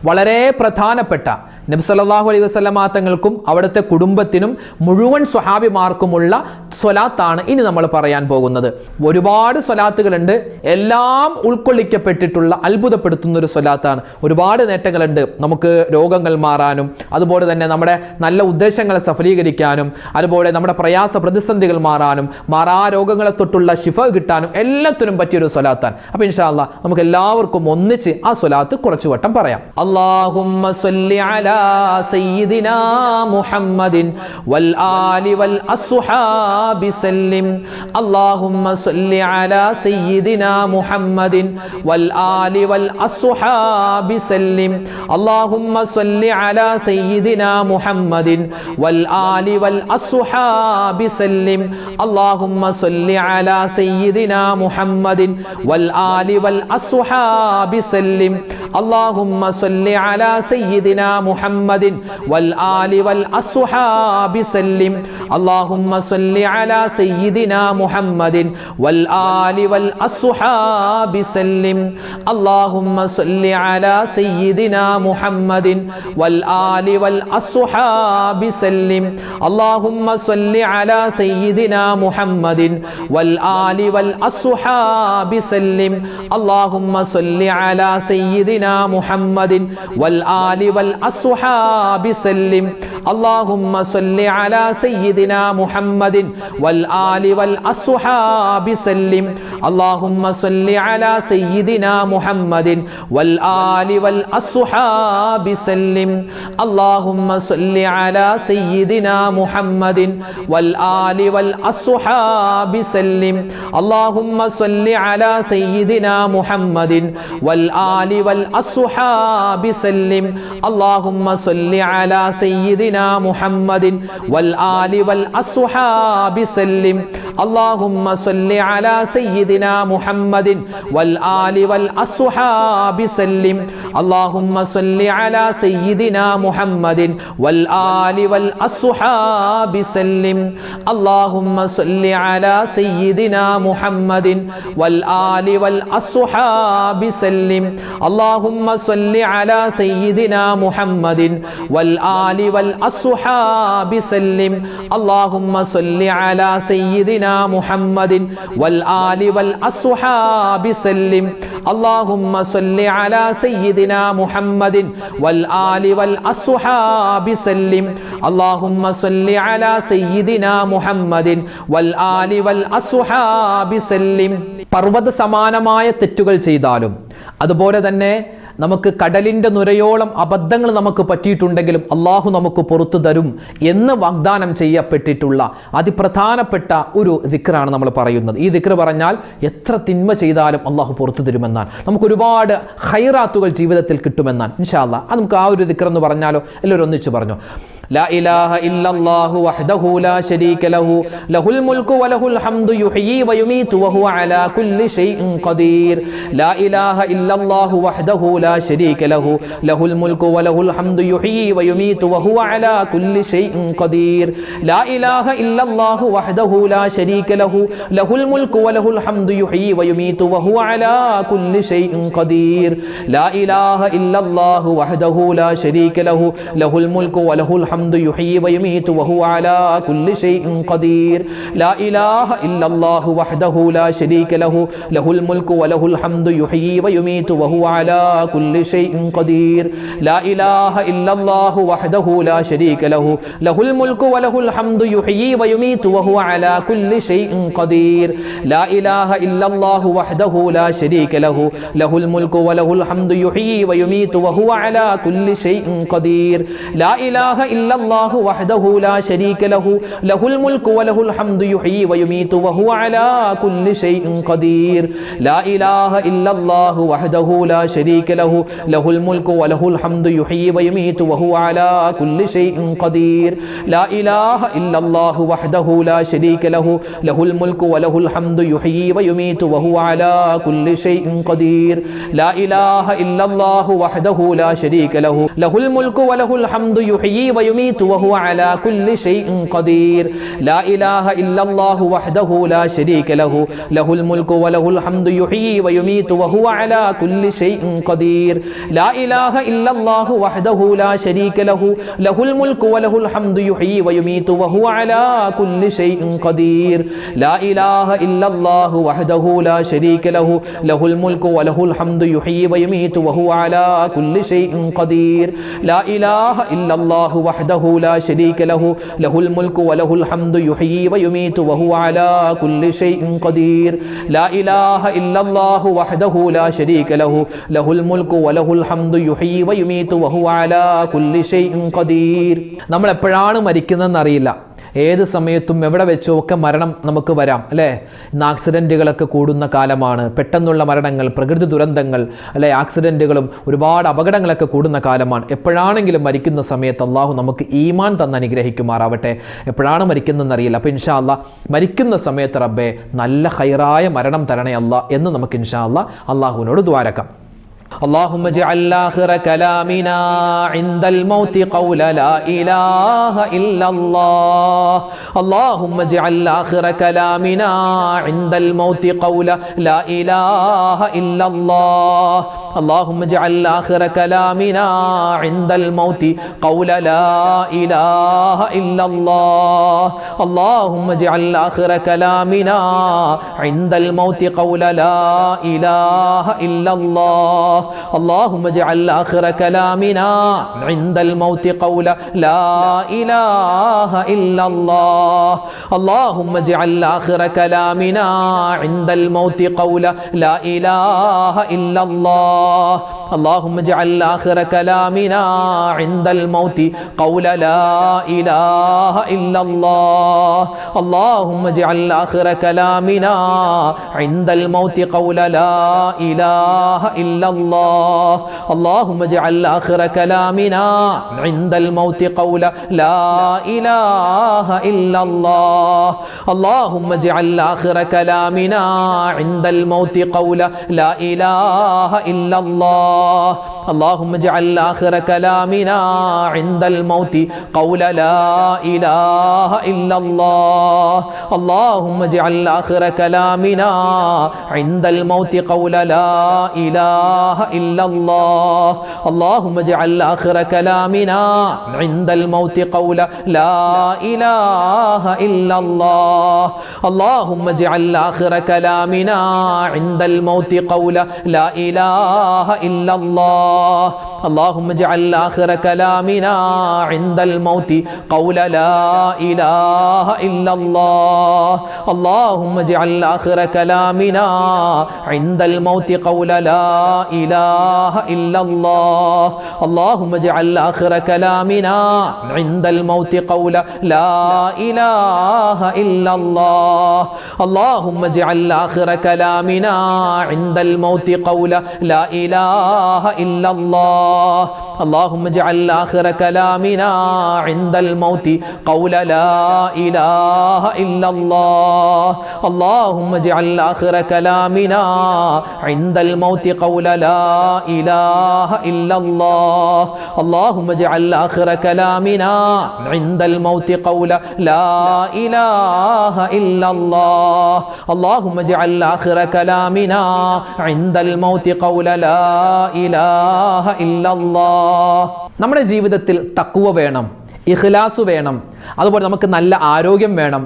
വളരെ പ്രധാനപ്പെട്ട നബി സല്ലല്ലാഹു അലൈഹി വസല്ലമ തങ്ങൾക്കും അവിടുത്തെ കുടുംബത്തിനും മുഴുവൻ സ്വഹാബിമാർക്കുമുള്ള സ്വലാത്താണ് ഇനി നമ്മൾ പറയാൻ പോകുന്നത്. ഒരുപാട് സ്വലാത്തുകളുണ്ട്, എല്ലാം ഉൾക്കൊള്ളിക്കപ്പെട്ടിട്ടുള്ള അത്ഭുതപ്പെടുത്തുന്ന ഒരു സ്വലാത്താണ്. ഒരുപാട് നേട്ടങ്ങളുണ്ട്. നമുക്ക് രോഗങ്ങൾ മാറാനും അതുപോലെ തന്നെ നമ്മുടെ നല്ല ഉദ്ദേശങ്ങളെ സഫലീകരിക്കാനും അതുപോലെ നമ്മുടെ പ്രയാസ പ്രതിസന്ധികൾ മാറാനും മാറാ രോഗങ്ങളെ തൊട്ടുള്ള ശിഫ കിട്ടാനും എല്ലാത്തിനും പറ്റിയൊരു സ്വലാത്താണ്. അപ്പോൾ ഇൻഷാ അല്ലാഹ് നമുക്ക് എല്ലാവർക്കും ഒന്നിച്ച് ആ സ്വലാത്ത് കുറച്ചു വട്ടം പറയാം. അല്ലാഹുമ്മ സ്വല്ലി അലാ സയ്യിദിനാ മുഹമ്മദിൻ വൽ ആലി വൽ അസ്ഹാബി സല്ലിം. അല്ലാഹുമ്മ സ്വല്ലി അലാ സയ്യിദിനാ മുഹമ്മദിൻ വൽ ആലി വൽ അസ്ഹാബി സല്ലിം. അല്ലാഹുമ്മ സ്വല്ലി അലാ സയ്യിദിനാ മുഹമ്മദിൻ വൽ ആലി വൽ അസ്ഹാബി സല്ലിം. അല്ലാഹുമ്മ സ്വല്ലി അലാ സയ്യിദിനാ മുഹമ്മദിൻ വൽ ആലി വൽ അസ്ഹാബി സല്ലിം. അല്ലാഹുമ്മ സ്വല്ലി അലാ സയ്യിദിനാ മുഹമ്മദിൻ വൽ ആലി വൽ അസ്ഹാബി സല്ലിം. അല്ലാഹുമ്മ സ്വല്ലി അലാ സയ്യിദിനാ മുഹമ്മദിൻ വൽ ആലി വൽ അസ്ഹാബി സല്ലിം. അല്ലാഹുമ്മ സ്വല്ലി അലാ സയ്യിദിനാ മുഹമ്മദിൻ വൽ ആലി വൽ അസ്ഹാബി സല്ലിം. അല്ലാഹുമ്മ സ്വല്ലി അലാ സയ്യിദിനാ മുഹമ്മദിൻ വൽ ആലി വൽ അസ്ഹാബി സല്ലിം. അല്ലാഹുമ്മ സ്വല്ലി അലാ സയ്യിദിനാ മുഹമ്മദിൻ വൽ ആലി വൽ അസ്ഹാബി സല്ലിം. അല്ലാഹുമ്മ സ്വല്ലി അലാ സയ്യിദിനാ മുഹമ്മദിൻ വൽ ആലി വൽ അസ്ഹാബി സല്ലിം. അല്ലാഹുമ്മ സ്വല്ലി അലാ സയ്യിദിനാ മുഹമ്മദിൻ വൽ ആലി വൽ അസ്ഹാബി സല്ലിം. അല്ലാഹുമ്മ സ്വല്ലി അലാ സയ്യിദിനാ മുഹമ്മദിൻ വൽ ആലി വൽ അസ്ഹാബി സല്ലിം. അല്ലാഹുമ്മ സ്വല്ലി അലാ സയ്യിദിനാ മുഹമ്മദിൻ വൽ ആലി വൽ അസ്ഹാബി സല്ലിം. അല്ലാഹുമ്മ സ്വല്ലി അലാ സയ്യിദിനാ മുഹമ്മദിൻ വൽ ആലി വൽ അസ്ഹാബി സല്ലിം. അല്ലാഹുമ്മ സ്വല്ലി അലാ സയ്യിദിനാ മുഹമ്മദിൻ വൽ ആലി വൽ അസ്ഹാബി സല്ലിം. അല്ലാഹുമ്മ സ്വല്ലി അലാ സയ്യിദിനാ മുഹമ്മദിൻ വൽ ആലി വൽ അസ്ഹാബി സല്ലിം. അല്ലാഹുമ്മ സ്വല്ലി അലാ സയ്യിദിനാ മുഹമ്മദിൻ വൽ ആലി വൽ അസ്ഹാബി സല്ലിം. അല്ലാഹുമ്മ സ്വല്ലി അലാ സയ്യിദിനാ മുഹമ്മദിൻ വൽ ആലി വൽ അസ്ഹാബി സല്ലിം. അല്ലാഹുമ്മ സ്വല്ലി അലാ സയ്യിദിനാ മുഹമ്മദിൻ വൽ ആലി വൽ അസ്ഹാബി സല്ലിം. അല്ലാഹുമ്മ സ്വല്ലി അലാ സയ്യിദിനാ മുഹമ്മദിൻ വൽ ആലി വൽ അസ്ഹാബി സല്ലിം. അല്ലാഹുമ്മ സ്വല്ലി അലാ സയ്യിദിനാ മുഹമ്മദിൻ വൽ ആലി വൽ അസ്ഹാബി സല്ലിം. പർവ്വത സമാനമായ തെറ്റുകൾ ചെയ്താലും അതുപോലെ തന്നെ നമുക്ക് കടലിൻ്റെ നുരയോളം അബദ്ധങ്ങൾ നമുക്ക് പറ്റിയിട്ടുണ്ടെങ്കിലും അള്ളാഹു നമുക്ക് പുറത്തു തരും എന്ന് വാഗ്ദാനം ചെയ്യപ്പെട്ടിട്ടുള്ള അതിപ്രധാനപ്പെട്ട ഒരു ദിക്റാണ് നമ്മൾ പറയുന്നത്. ഈ ദിക്ർ പറഞ്ഞാൽ എത്ര തിന്മ ചെയ്താലും അള്ളാഹു പുറത്തു തരുമെന്നാണ്. നമുക്ക് ഒരുപാട് ഖൈറാത്തുകൾ ജീവിതത്തിൽ കിട്ടുമെന്നാണ്. ഇൻഷാ അല്ലാഹ് അത് നമുക്ക് ആ ഒരു ദിക്ർ എന്ന് പറഞ്ഞാലോ എല്ലാവരും ഒന്നിച്ച് പറഞ്ഞു. لا إله إلا الله وحده لا شريك له له الملك وله الحمد يحيي ويميت وهو على كل شيء قدير لا إله إلا الله وحده لا شريك له له الملك وله الحمد يحيي ويميت وهو على كل شيء قدير لا إله إلا الله وحده لا شريك له له الملك وله الحمد يحيي ويميت وهو على كل شيء قدير لا إله إلا الله وحده لا شريك له له الملك وله الحمد يحيي ويميت وهو على كل شيء قدير لا إله إلا الله وحده لا شريك له له الملك وله الحمد يحيي ويميت وهو على كل شيء قدير لا إله إلا الله وحده لا شريك له له الملك وله الحمد يحيي ويميت وهو على كل شيء قدير لا إله إلا الله وحده لا شريك له له الملك وله الحمد يحيي ويميت وهو على كل شيء قدير لا إله إلا الله وحده لا شريك له له الملك وله الحمد يحيي ويميت وهو على كل شيء قدير لا إله إلا الله وحده لا شريك له له الملك وله الحمد يحيي ويميت وهو على كل شيء قدير لا إله إلا الله وحده لا شريك له له الملك وله الحمد يحيي ويميت وهو على كل شيء قدير لا إله إلا الله وحده لا شريك له له الملك وله الحمد يحيي ويميت وهو على كل شيء قدير لا إله إلا الله وحده لا شريك له له الملك وله الحمد يحيي ويميت وهو على كل شيء قدير لا إله إلا الله وحده لا شريك له له الملك وله الحمد يحيي ويميت وهو على كل شيء قدير لا إله إلا الله وحده لا شريك له له الملك وله الحمد يحيي ويميت وهو على كل شيء قدير لا إله إلا الله وحده لا شريك له له الملك وله الحمد يحيي ويميت وهو على كل شيء قدير لا إله إلا الله وحده لا شريك له له الملك وله الحمد يحيي ويميت وهو على كل شيء قدير നമ്മൾ എപ്പോഴാണ് മരിക്കുന്നതെന്ന് അറിയില്ല ഏത് സമയത്തും എവിടെ വെച്ചോ ഒക്കെ മരണം നമുക്ക് വരാം അല്ലേ ഇന്ന് ആക്സിഡൻറ്റുകളൊക്കെ കൂടുന്ന കാലമാണ് പെട്ടെന്നുള്ള മരണങ്ങൾ പ്രകൃതി ദുരന്തങ്ങൾ അല്ലെ ആക്സിഡൻറ്റുകളും ഒരുപാട് അപകടങ്ങളൊക്കെ കൂടുന്ന കാലമാണ് എപ്പോഴാണെങ്കിലും മരിക്കുന്ന സമയത്ത് അള്ളാഹു നമുക്ക് ഈമാൻ തന്ന് അനുഗ്രഹിക്കുമാറാവട്ടെ എപ്പോഴാണ് മരിക്കുന്നതെന്നറിയില്ല അപ്പോൾ ഇൻഷാ അല്ലാ മരിക്കുന്ന സമയത്ത് റബ്ബേ നല്ല ഖൈറായ മരണം തരണേ അല്ലാ എന്ന് നമുക്ക് ഇൻഷാ അല്ലാ അള്ളാഹുവിനോട് ദുആരക്കാം اللهم اجعل آخر كلامنا عند الموت قول لا إله إلا الله اللهم اجعل آخر كلامنا عند الموت قول لا إله إلا الله اللهم اجعل آخر كلامنا عند الموت قول لا إله إلا الله اللهم اجعل آخر كلامنا عند الموت قول لا إله إلا الله اللهم اجعل آخر كلامنا عند الموت قول لا إله إلا الله اللهم اجعل آخر كلامنا عند الموت قول لا إله إلا الله اللهم اجعل آخر كلامنا عند الموت قول لا إله إلا الله اللهم اجعل آخر كلامنا عند الموت قول لا إله إلا الله اللهم اجعل آخر كلامنا عند الموت قول لا إله إلا الله اللهم اجعل آخر كلامنا عند الموت قول لا إله إلا الله اللهم اجعل آخر كلامنا عند الموت قول لا إله إلا الله اللهم اجعل آخر كلامنا عند الموت قول لا إله إلا الله اللهم اجعل آخر كلامنا عند الموت قول لا إله إلا الله اللهم اجعل آخر كلامنا عند الموت قول لا إله إلا الله اللهم اجعل آخر كلامنا عند الموت قول لا إله إلا الله اللهم اجعل آخر كلامنا عند الموت قول لا إله إلا الله اللهم اجعل آخر كلامنا عند الموت قول لا إله إلا الله اللهم اجعل آخر كلامنا عند الموت قول لا إله إلا الله اللهم اجعل آخر كلامنا عند الموت قول لا إله إلا الله اللهم اجعل آخر كلامنا عند الموت قول لا إله إلا الله اللهم اجعل آخر كلامنا عند الموت قول لا إله إلا الله اللهم اجعل آخر كلامنا عند الموت قول لا إله إلا الله നമ്മുടെ ജീവിതത്തിൽ തഖ്വ വേണം, ഇഖ്ലാസ് വേണം, അതുപോലെ നമുക്ക് നല്ല ആരോഗ്യം വേണം,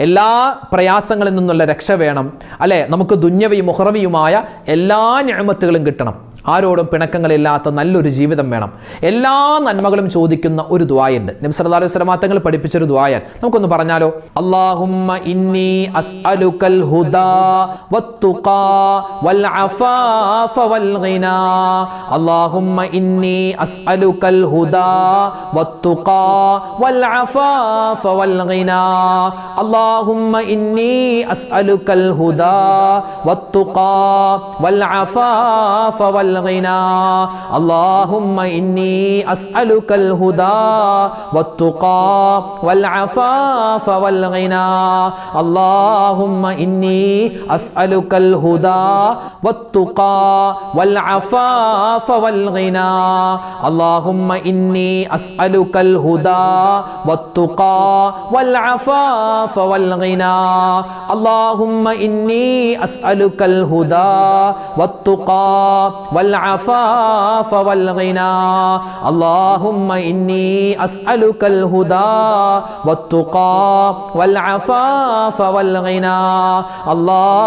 എല്ലാ പ്രയാസങ്ങളിൽ നിന്നുള്ള രക്ഷ വേണം, അല്ലേ? നമുക്ക് ദുന്യവിയും മുഖറവിയുമായ എല്ലാ നിഅമത്തുകളും കിട്ടണം, ആരോടും പിണക്കങ്ങളില്ലാത്ത നല്ലൊരു ജീവിതം വേണം, എല്ലാ നന്മകളും ചോദിക്കുന്ന ഒരു ദുആയുണ്ട്. നബി സല്ലല്ലാഹു അലൈഹി വസല്ലം തങ്ങൾ പഠിപ്പിച്ചൊരു ദുആയാണ്. നമുക്കൊന്ന് പറഞ്ഞാലോ? അല്ലാഹുമ്മ ഇന്നി അസ്അലുക്കൽ ഹുദാ വത്തുഖാ വൽ അഫാഫ വൽ ഗിനാ അല്ലാഹുമ്മ ഇന്നി അസ്അലുക്കൽ ഹുദാ വത്തുഖാ വൽ അഫാഫ വൽ ഗിനാ അല്ലാഹുമ്മ ഇന്നി അസ്അലുക്കൽ ഹുദാ വത്തുഖാ വൽ അഫാഫ വൽ اللهم إني أسألك الهدى والتقى والعفاف والغنى اللهم إني أسألك الهدى والتقى والعفاف والغنى اللهم إني أسألك الهدى والتقى والعفاف والغنى اللهم إني أسألك الهدى والتقى والعفاف والغنى اللهم إني أسألك الهدى والتقى والعفاف والغنى اللهم إني أسألك الهدى والتقى والعفاف والغنى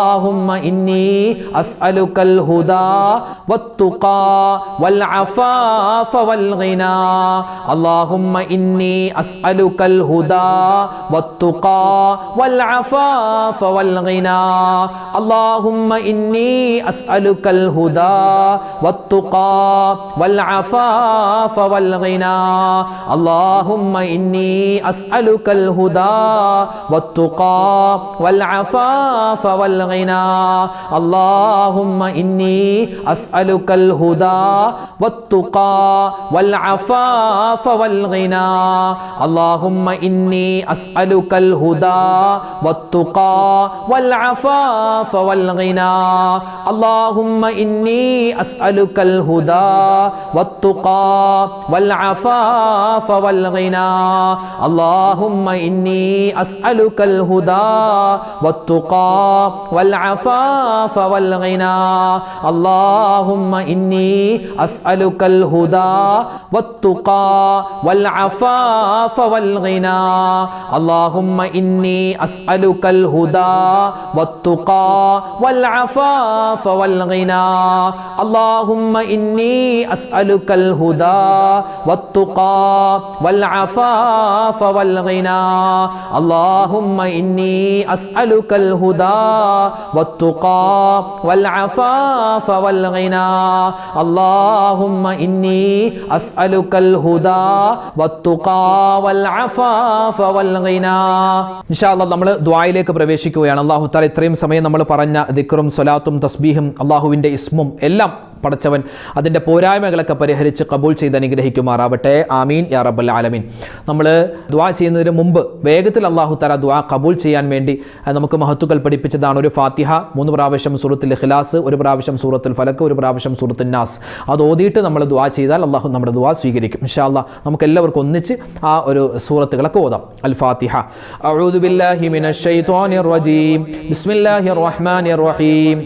اللهم إني أسألك الهدى والتقى والعفاف والغنى اللهم إني أسألك الهدى والتقى والعفاف والغنى اللهم إني أسألك الهدى والتقى والعفاف والغنى اللهم إني أسألك الهدى والتقى والعفاف والغنى اللهم إني أسألك الهدى والتقى والعفاف والغنى اللهم إني أسألك الهدى والتقى والعفاف والغنى اللهم إني أسألك الهدى والتقى والعفاف والغنى اللهم إني أسألك الهدى والتقى والعفاف والغنى اللهم إني أسألك الهدى والتقى والعفاف والغنى اللهم إني أسألك الهدى والتقى والعفاف والغنى اللهم إني أسألك الهدى والتقى والعفاف والغنى اللهم إني أسألك الهدى والتقى والعفاف والغنى إن شاء الله നമ്മൾ ദുആയിലേക്ക് പ്രവേശിക്കുകയാണ്. അല്ലാഹു തആല ഇത്രയും സമയം നമ്മൾ പറഞ്ഞ ദിക്റും സ്വലാത്തും തസ്ബീഹും അല്ലാഹുവിൻ്റെ ഇസ്മും എല്ലാം പടച്ചവൻ അതിൻ്റെ പോരായ്മകളൊക്കെ പരിഹരിച്ച് കബൂൽ ചെയ്ത് അനുഗ്രഹിക്കുമാറാവട്ടെ. ആമീൻ യാ റബ്ബൽ ആലമീൻ. നമ്മൾ ദുആ ചെയ്യുന്നതിന് മുമ്പ് വേഗത്തിൽ അല്ലാഹു തആല ദുആ കബൂൽ ചെയ്യാൻ വേണ്ടി നമുക്ക് മഹത്തുക്കൾ പഠിപ്പിച്ചതാണ് ഒരു ഫാത്തിഹ, 3 പ്രാവശ്യം സൂറത്തുൽ ഇഖ്ലാസ്, 1 പ്രാവശ്യം സൂറത്തുൽ ഫലക്ക്, 1 പ്രാവശ്യം സൂറത്തുൻ നാസ്. അത് ഓതിയിട്ട് നമ്മൾ ദുആ ചെയ്താൽ അല്ലാഹു നമ്മുടെ ദുആ സ്വീകരിക്കും ഇൻഷാ അല്ലാഹ്. നമുക്ക് എല്ലാവർക്കും ഒന്നിച്ച് ആ ഒരു സൂറത്തുകളൊക്കെ ഓതാം. അൽ ഫാത്തിഹ. അഊദു ബില്ലാഹി മിനശ് ശൈത്വാനിർ റജീം. ബിസ്മില്ലാഹിർ റഹ്മാനിർ റഹീം.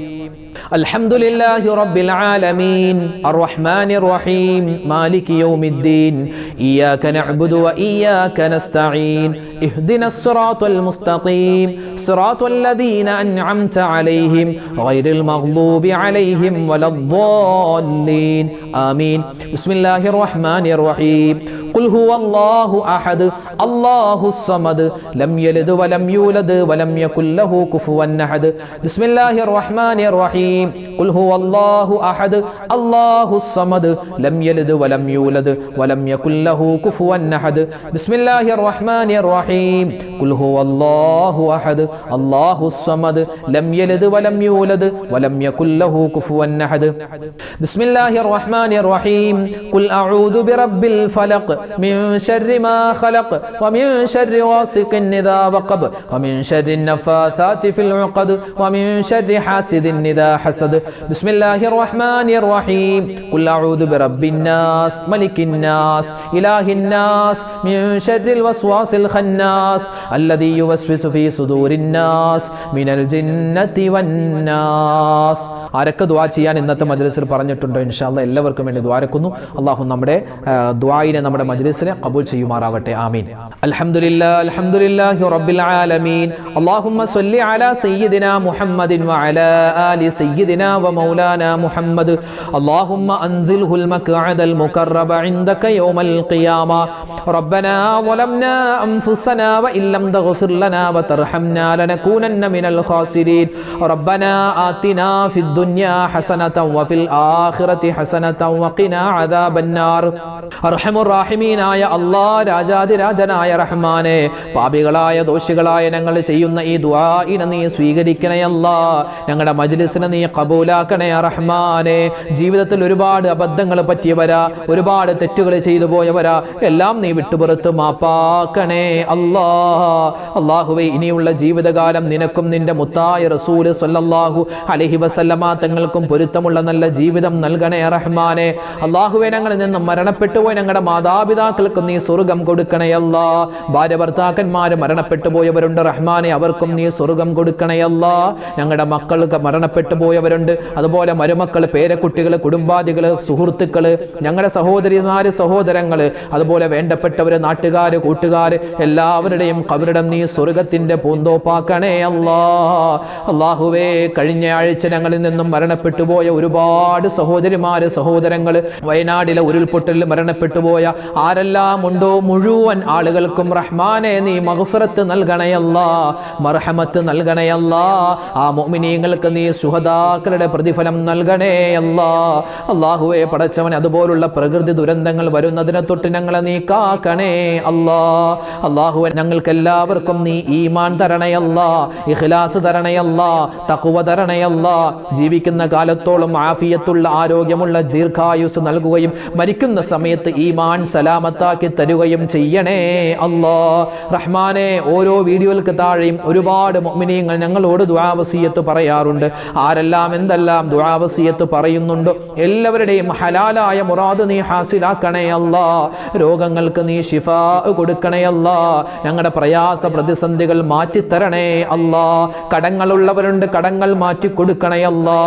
الحمد لله رب العالمين الرحمن الرحيم مالك يوم الدين إياك نعبد وإياك نستعين اهدنا الصراط المستقيم صراط الذين أنعمت عليهم غير المغضوب عليهم ولا الضالين آمين. بسم الله الرحمن الرحيم. ഖുൽ ഹുവല്ലാഹു അഹദ് അല്ലാഹുസ് സമദ് ലം യലിദ് വലം യൂലദ് വലം യകുൽ ലഹു കുഫുവൻ അഹദ്. ബിസ്മില്ലാഹിർ റഹ്മാനിർ റഹീം. ഖുൽ ഹുവല്ലാഹു അഹദ് അല്ലാഹുസ് സമദ് ലം യലിദ് വലം യൂലദ് വലം യകുൽ ലഹു കുഫുവൻ അഹദ്. ബിസ്മില്ലാഹിർ റഹ്മാനിർ റഹീം. ഖുൽ ഹുവല്ലാഹു അഹദ് അല്ലാഹുസ് സമദ് ലം യലിദ് വലം യൂലദ് വലം യകുൽ ലഹു കുഫുവൻ അഹദ്. ബിസ്മില്ലാഹിർ റഹ്മാനിർ റഹീം. ഖുൽ അഊദു ബിറബ്ബിൽ ഫലഖ് മിൻ ശർരി മാ ഖലഖ് വമിൻ ശർരി ഗാസിഖിൻ ഇദാ വഖബ് വമിൻ ശർരി നഫാഥാതി ഫിൽ ഉഖദ് വമിൻ ശർരി ഹാസിദിൻ ഇദാ ഹസദ്. ബിസ്മില്ലാഹിർ റഹ്മാനിർ റഹീം. ഖുൽ അഊദു ബിറബ്ബിൻ നാസ് മലിക്കിൻ നാസ് ഇലാഹിൻ നാസ് മിൻ ശർരിൽ വസ്വാസിൽ ഖന്നാസ് അല്ലദീ യുവസ്വിസു ഫീ സുദൂരിൻ നാസ് മിനൽ ജിന്നതി വന്നാസ്. ആരൊക്കെ ദുആ ചെയ്യാൻ ഇന്നത്തെ മജ്ലിസിൽ പറഞ്ഞിട്ടുണ്ടോ? ഇൻഷാ അല്ലാഹ് എല്ലാവർക്കും വേണ്ടി ദുആരക്കുന്നു. അല്ലാഹു നമ്മുടെ ദുആയിനെ നമ്മുടെ മജ്ലിസിനെ ഖബൂൽ ചെയ്യുമാറാവട്ടെ. ആമീൻ. അൽഹംദുലില്ലാഹി റബ്ബിൽ ആലമീൻ. അല്ലാഹുമ്മ സ്വല്ലി അലാ സയ്യിദിനാ മുഹമ്മദിൻ വഅലാ ആലി സയ്യിദിനാ വമൗലാനാ മുഹമ്മദ്. അല്ലാഹുമ്മ അൻസിൽഹുൽ മഖ്അദൽ മുഖറബ ഇൻദക യൗമൽ ഖിയാമ. റബ്ബനാ വലംനാ അൻഫുസനാ വഇൻ ലം തഗ്ഫിർ ലനാ വതർഹംനാ ലനകൂനന്ന മിനൽ ഖാസിരീൻ. റബ്ബനാ ആതിനാ ഫിദ് ദുനിയാ ഹസനതൻ വഫിൽ ആഖിറതി ഹസനതൻ വഖിനാ അദാബന്നാർ. അർഹമുർ റഹീമീനായ അല്ലാഹ്, രാജാതിരാജനായ റഹ്മാനെ, പാപികളായ ദോഷികളായ ഞങ്ങൾ ചെയ്യുന്ന ഈ ദുആഇനെ നീ സ്വീകരിക്കണേ അല്ലാഹ്. ഞങ്ങളുടെ മജ്ലിസിനെ നീ ഖബൂലാക്കണേ റഹ്മാനെ. ജീവിതത്തിൽ ഒരുപാട് അബദ്ധങ്ങൾ പറ്റിയവരാ, ഒരുപാട് തെറ്റുകൾ ചെയ്തു പോയവരാ, എല്ലാം നീ വിട്ടുപുറത്ത് മാപ്പാക്കണേ അല്ലാഹ്. അല്ലാഹുവേ, ഇനിയുള്ള ജീവിതകാലം നിനക്കും നിന്റെ മുത്തായ റസൂല് സ്വല്ലല്ലാഹു അലൈഹി വസല്ലമ തങ്ങൾക്കും പൊരുത്തമുള്ള നല്ല ജീവിതം നൽകണേ റഹ്മാനെ. അല്ലാഹുവേ, ഞങ്ങളിൽ നിന്നും മരണപ്പെട്ടു പോയ ഞങ്ങളുടെ മാതാപിതാക്കൾക്ക് നീ സ്വർഗം കൊടുക്കണേ അല്ലാഹ്. ഭാര്യ ഭർത്താക്കന്മാര് മരണപ്പെട്ടു പോയവരുണ്ട് റഹ്മാനെ, അവർക്കും നീ സ്വർഗം കൊടുക്കണേ അല്ലാഹ്. ഞങ്ങളുടെ മക്കൾക്ക് മരണപ്പെട്ടു പോയവരുണ്ട്, അതുപോലെ മരുമക്കൾ, പേരക്കുട്ടികൾ, കുടുംബാദികൾ, സുഹൃത്തുക്കൾ, ഞങ്ങളുടെ സഹോദരിമാര്, സഹോദരങ്ങൾ, അതുപോലെ വേണ്ടപ്പെട്ടവര്, നാട്ടുകാര്, കൂട്ടുകാര്, എല്ലാവരുടെയും ഖബറിടം നീ സ്വർഗത്തിന്റെ പൂന്തോപ്പാക്കണേ അല്ലാഹ്. അല്ലാഹുവേ, കഴിഞ്ഞ ആഴ്ച ഞങ്ങളിൽ നിന്നും മരണപ്പെട്ടു പോയ ഒരുപാട് സഹോദരിമാര്, സഹോദരങ്ങൾ, വയനാടിലെ ഉരുൾപൊട്ടലിൽ മരണപ്പെട്ടു പോയ ആരെല്ലാം ഉണ്ടോ മുഴുവൻ ആളുകൾക്കും റഹ്മാനെ നീ മഗ്ഫിറത്ത് നൽകണയല്ലാ, മർഹമത്ത് നൽകണയല്ലാ. ആ മുഅ്മിനീങ്ങൾക്ക് നീ ശുഹദാക്കളുടെ പ്രതിഫലം നൽകണേയല്ലാ. അല്ലാഹുവേ പടച്ചവൻ, അതുപോലുള്ള പ്രകൃതി ദുരന്തങ്ങൾ വരുന്നതിനെ തൊട്ട് ഞങ്ങളെ നീ കാക്കണേ അല്ലാ. അല്ലാഹുവേ, ഞങ്ങൾക്ക് എല്ലാവർക്കും നീ ഈമാൻ തരണയല്ലാ, ഇഖ്ലാസ് തരണയല്ലാ, തഖ്വ തരണയല്ലാ. ജീവിക്കുന്ന കാലത്തോളം ആഫിയത്തുള്ള, ആരോഗ്യമുള്ള ദീർഘായുസ് നൽകുകയും മരിക്കുന്ന സമയത്ത് ഈമാൻ സലാമത്താക്കി തരുകയും ചെയ്യണേ അല്ലാ. റഹ്മാനെ, ഓരോ വീഡിയോകൾക്ക് താഴെയും ഒരുപാട് മുഅ്മിനീങ്ങൾ ഞങ്ങളോട് ദുആ വസിയത്ത് പറയാറുണ്ട്. ആരെല്ലാം എന്തെല്ലാം ദുആ വസിയത്ത് പറയുന്നുണ്ടോ എല്ലാവരുടെയും ഹലാലായ മുറാദ് നീ ഹാസിലാക്കണേ അല്ലാ. രോഗങ്ങൾക്ക് നീ ശിഫാ കൊടുക്കണേ അല്ലാ. ഞങ്ങളുടെ പ്രയാസ പ്രതിസന്ധികൾ മാറ്റിത്തരണേ അല്ലാ. കടങ്ങളുള്ളവരുണ്ട്, കടങ്ങൾ മാറ്റി കൊടുക്കണേ അല്ലാ.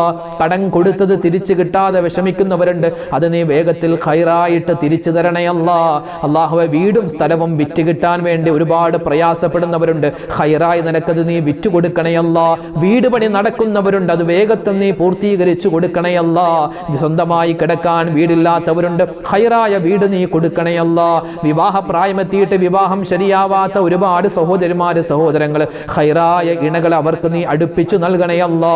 കടം കൊടുത്തത് തിരിച്ചു കിട്ടാതെ വിഷമിക്കുന്നവരുണ്ട്, അത് നീ വേഗത്തിൽ ഖൈറായിട്ട് തിരിച്ചു തരണേ അല്ലാ. അല്ലാഹുവേ, വീടും സ്ഥലവും വിറ്റ് കിട്ടാൻ വേണ്ടി ഒരുപാട് പ്രയാസപ്പെടുന്നവരുണ്ട്, ഖൈറായി നിനക്കത് നീ വിറ്റു കൊടുക്കണേ അല്ലാ. വീട് പണി നടക്കുന്നവരുണ്ട്, അത് വേഗത്തിൽ നീ പൂർത്തീകരിച്ചു കൊടുക്കണേ അല്ലാ. സ്വന്തമായി കിടക്കാൻ വീടില്ലാത്തവരുണ്ട്, ഖൈറായ വീട് നീ കൊടുക്കണേ അല്ലാ. വിവാഹ പ്രായമെത്തിയിട്ട് വിവാഹം ശരിയാവാത്ത ഒരുപാട് സഹോദരിമാര്, സഹോദരങ്ങൾ, ഖൈറായ ഇണകൾ അവർക്ക് നീ അടുപ്പിച്ചു നൽകണേ അല്ലാ.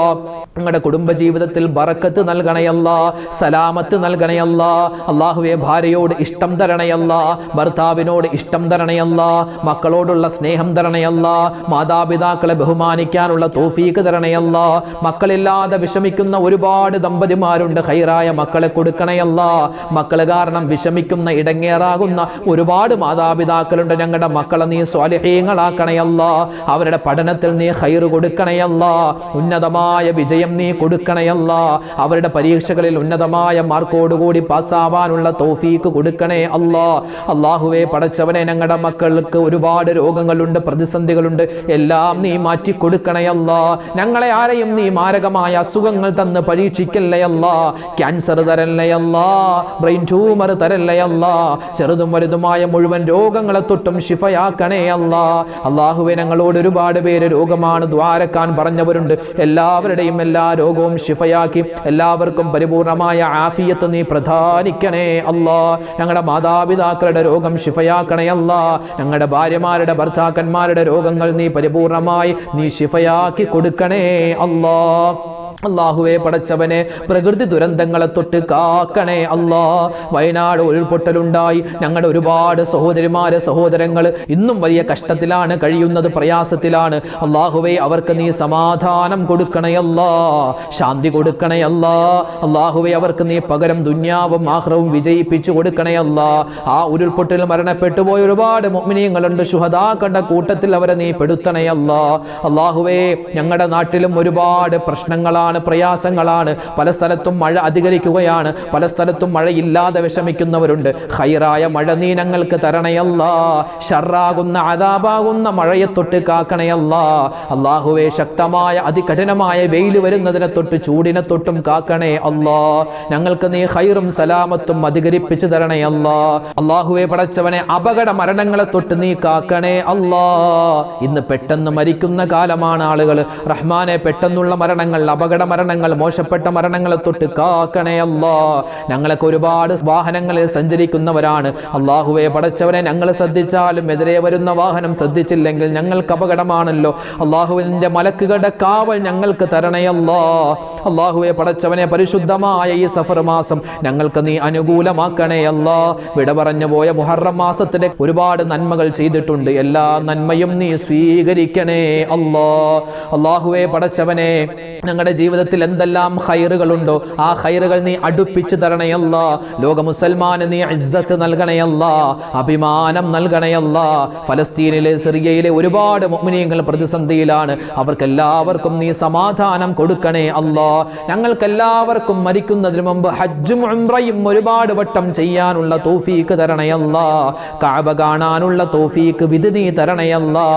ഞങ്ങളുടെ കുടുംബജീവിതത്തിൽ ബറക്കത്ത് നൽകണേ അല്ലാ, സലാമത്ത് നൽകണേ അല്ലാ. അല്ലാഹുവേ, ഭാര്യയോട് ഇഷ്ടം തരണേ അല്ലാ, ഭർത്താവിനോട് ഇഷ്ടം തരണേ അല്ലാ, മക്കളോടുള്ള സ്നേഹം തരണേ അല്ലാ, മാതാപിതാക്കളെ ബഹുമാനിക്കാനുള്ള തൗഫീഖ് തരണേ അല്ലാ. മക്കളില്ലാതെ വിഷമിക്കുന്ന ഒരുപാട് ദമ്പതിമാരുണ്ട്, ഖൈറായ മക്കളെ കൊടുക്കണേ അല്ലാ. മക്കൾ കാരണം വിഷമിക്കുന്ന, ഇടങ്ങേറാകുന്ന ഒരുപാട് മാതാപിതാക്കളുണ്ട്. ഞങ്ങളുടെ മക്കളെ നീ സ്വാലിഹീങ്ങളാക്കണേ അല്ലാ. അവരുടെ പഠനത്തിൽ നീ ഖൈർ കൊടുക്കണേ അല്ലാ. ഉന്നതമായ വിജയം നീ കൊടുക്കണേ അല്ലാ. അവരുടെ പരീക്ഷകളിൽ ഉന്നതമായ മാർക്കോടുകൂടി പാസ്സാവാനുള്ള തൗഫീഖ് കൊടുക്കണേ അല്ലാ. അല്ലാഹുവേ പടച്ചവനെ, ഞങ്ങളുടെ മക്കൾക്ക് ഒരുപാട് രോഗങ്ങളുണ്ട്, പ്രതിസന്ധികളുണ്ട്, എല്ലാം നീ മാറ്റി കൊടുക്കണേ അല്ലാ. ഞങ്ങളെ ആരെയും നീ മാരകമായ അസുഖങ്ങൾ തന്ന് പരീക്ഷിക്കല്ലേ അല്ലാ. ക്യാൻസർ തരല്ലേ അല്ലാ, ബ്രെയിൻ ട്യൂമർ തരല്ലേ അല്ലാ. ചെറുതും വലുതുമായ മുഴുവൻ രോഗങ്ങളെ തൊട്ടും ശിഫയാക്കണേ അല്ലാ. അല്ലാഹുവേ, ഞങ്ങളോട് ഒരുപാട് പേര് രോഗമാണ് ദ്വാരക്കാൻ പറഞ്ഞവരുണ്ട്. എല്ലാവരുടെയും എല്ലാ രോഗവും ശിഫയാക്കി എല്ലാവർക്കും പരിപൂർണമായ ആഫിയത്ത് നീ പ്രധാനിക്കണേ അല്ലാ. ഞങ്ങളുടെ മാതാപിതാക്കളുടെ രോഗം ശിഫയാക്കണേ അല്ലാ. ഞങ്ങളുടെ ഭാര്യമാരുടെ ഭർത്താക്കന്മാരുടെ രോഗങ്ങൾ നീ പരിപൂർണമായി നീ ശിഫയാക്കി കൊടുക്കണേ അല്ലാ. അല്ലാഹുവേ പടച്ചവനെ പ്രകൃതി ദുരന്തങ്ങളെ തൊട്ട് കാക്കണേ അല്ലാ. വയനാട് ഉരുൾപൊട്ടലുണ്ടായി. ഞങ്ങളുടെ ഒരുപാട് സഹോദരിമാരെ സഹോദരങ്ങൾ ഇന്നും വലിയ കഷ്ടത്തിലാണ് കഴിയുന്നത്, പ്രയാസത്തിലാണ്. അല്ലാഹുവേ അവർക്ക് നീ സമാധാനം കൊടുക്കണേ അല്ലാ, ശാന്തി കൊടുക്കണേ അല്ലാ. അല്ലാഹുവേ അവർക്ക് നീ പകരം ദുനിയാവും ആഖിറവും വിജയിപ്പിച്ചു കൊടുക്കണേ അല്ലാ. ആ ഉരുൾപൊട്ടൽ മരണപ്പെട്ടു പോയ ഒരുപാട് മുഅ്മിനീങ്ങളുണ്ട്, ശുഹദാക്കളുടെ കൂട്ടത്തിൽ അവരെ നീ പെടുത്തണേ അല്ലാ. അല്ലാഹുവേ ഞങ്ങളുടെ നാട്ടിലും ഒരുപാട് പ്രശ്നങ്ങളാണ്, പ്രയാസങ്ങളാണ്. പല സ്ഥലത്തും മഴ അധികരിക്കുകയാണ്, പല സ്ഥലത്തും മഴയില്ലാതെ വിഷമിക്കുന്നവരുണ്ട്. ഖൈറായ മഴ നീ ഞങ്ങൾക്ക് തരണയല്ലാ. ഷർറാകുന്ന അദാബാകുന്ന മഴയെ തൊട്ട് കാക്കണയല്ലാ. അല്ലാഹുവേ ശക്തമായ അതികഠിനമായ വെയിൽ വരുന്നതിനെ തൊട്ട് ചൂടിനെ തൊട്ടും കാക്കണേ അല്ലാ. ഞങ്ങൾക്ക് നീ ഖൈറും സലാമത്തും അധികരിപ്പിച്ചു തരണയല്ലാ. അല്ലാഹുവേ പടച്ചവനെ അപകട മരണങ്ങളെ തൊട്ട് നീ കാക്കണേ അല്ലാ. ഇന്ന് പെട്ടെന്ന് മരിക്കുന്ന കാലമാണ് ആളുകൾ. റഹ്മാനെ പെട്ടെന്നുള്ള മരണങ്ങൾ, അപകട മരണങ്ങൾ, മോശപ്പെട്ട മരണങ്ങളെ തൊട്ട് കാക്കണേ അല്ലാ. ഞങ്ങളൊക്കെ ഒരുപാട് വാഹനങ്ങളിൽ സഞ്ചരിക്കുന്നവരാണ്. അല്ലാഹുവേ പടച്ചവനെ ഞങ്ങൾ ശ്രദ്ധിച്ചാലും എതിരെ വരുന്ന വാഹനം ശ്രദ്ധിച്ചില്ലെങ്കിൽ ഞങ്ങൾക്ക് അപകടമാണല്ലോ. അല്ലാഹുവിന്റെ മലക്കുകളുടെ കാവൽ ഞങ്ങൾക്ക് തരണേ അല്ലാ. അല്ലാഹുവേ പടച്ചവനെ പരിശുദ്ധമായ ഈ സഫർ മാസം ഞങ്ങൾക്ക് നീ അനുകൂലമാക്കണേ അല്ലാ. വിട പറഞ്ഞു പോയ മുഹറം മാസത്തിന്റെ ഒരുപാട് നന്മകൾ ചെയ്തിട്ടുണ്ട്, എല്ലാ നന്മയും നീ സ്വീകരിക്കണേ അല്ലാ. അല്ലാഹുവേ പടച്ചവനെ ഞങ്ങളുടെ ജീവിതത്തിൽ എന്തെല്ലാം ഖൈറുകളുണ്ടോ ആ ഖൈറുകൾ നീ അടുപ്പിച്ചു തരണയല്ലാ. ലോക മുസൽമാന് നീ ഇസ്സത്ത് നൽകണയല്ലാ, അഭിമാനം നൽകണയല്ലാ. ഫലസ്തീനിലെ സിറിയയിലെ ഒരുപാട് മുഅ്മിനീങ്ങൾ പ്രതിസന്ധിയിലാണ്. അവർക്കെല്ലാവർക്കും നീ സമാധാനം കൊടുക്കണേ അല്ലാ. ഞങ്ങൾക്കെല്ലാവർക്കും മരിക്കുന്നതിന് മുമ്പ് ഹജ്ജും ഉംറയും ഒരുപാട് വട്ടം ചെയ്യാനുള്ള തൗഫീഖ് തരണയല്ലാ. കഅബ കാണാനുള്ള തൗഫീഖ് വിധി നീ തരണയല്ലാ.